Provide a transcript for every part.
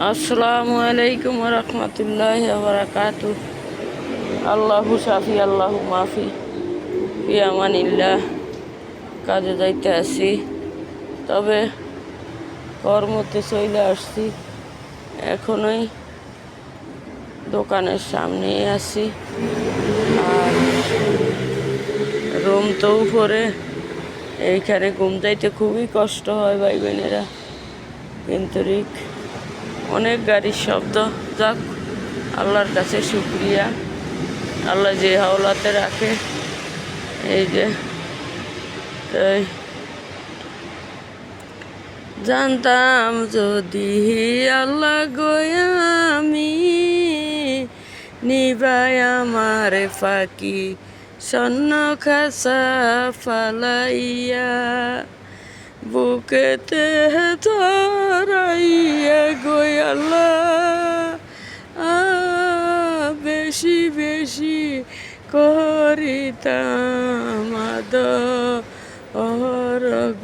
আসসালামু আলাইকুম রহমতুল্লাহ বারাকাতু। আল্লাহু সাফি আল্লাহু মাফি ফি আমানিল্লাহ। কাজে যাইতে আসি, তবে কর্মতে চলে আসছি। এখনই দোকানের সামনেই আছি, আর রুম তো উপরে। এইখানে ঘুম যাইতে খুবই কষ্ট হয় ভাই বোনেরা, কিন্তু অনেক গাড়ির শব্দ। যাক, আল্লাহর কাছে শুক্রিয়া, আল্লাহ যে হাওলাতে রাখে। এই যে তাই জানতাম যদি আল্লাহ গোয়ামি নিবাই আমার ফাঁকি স্বর্ণ খাসা ফালাইয়া বুকেতে ধরাইয়া গোয়াল্লা বেশি বেশি করিতাম আদর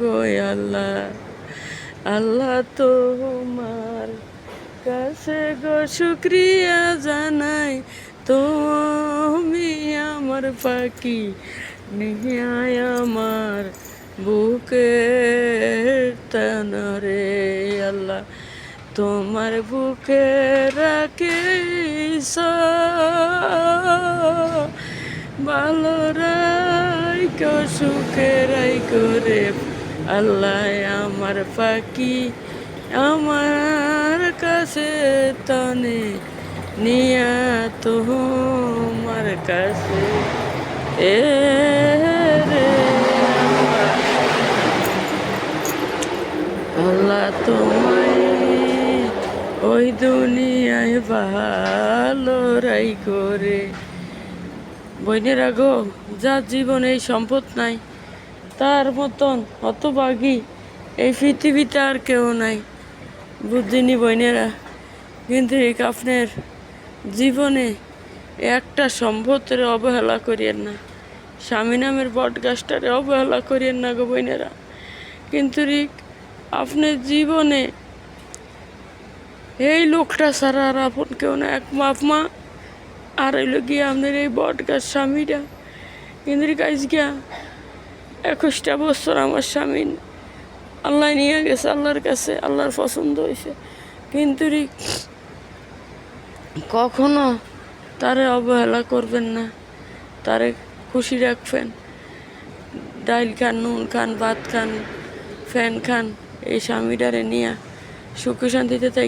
গোয়াল্লা। আল্লাহ তোমার কাছে গো শুক্রিয়া জানাই, তুমি আমার পাখি নিহায় আমার বুকের টানরে। আল্লাহ তোমার বুকে রাখিস ভালো রাইকো সুখে রাইকো রে আল্লাহ। আমার পাখি আমার কাছে তনে নিয়া তোমার কাছে এ রে আল্লাহ তোমায় ওই দুনিয়ায় ভালো রাই করে। বইনেরা গো, যার জীবনে এই সম্পদ নাই তার মতন হতভাগী এই পৃথিবীতে আর কেউ নাই, বুঝিনি বইনেরা। কিন্তু আপনার জীবনে একটা সম্পদের অবহেলা করিয়েন না, স্বামী নামের বট গাছটারে অবহেলা করিয়েন না গো বইনেরা। কিন্তু আপনার জীবনে এই লোকটা ছাড়া আর আপন কেউ না, এক বাপ মা আর হইল গিয়ে আপনার এই বট গাছ স্বামীটা। কিন্তু গাছ গিয়া 21টা বছর আমার স্বামী আল্লাহ নিয়ে গেছে আল্লাহর কাছে, আল্লাহর পছন্দ হয়েছে। কিন্তু কখনো তারে অবহেলা করবেন না, তারে খুশি রাখবেন। ডাইল খান, নুন খান, ভাত খান, ফ্যান খান, এই স্বামীটারে নিয়ে সুখে শান্তিতে তাই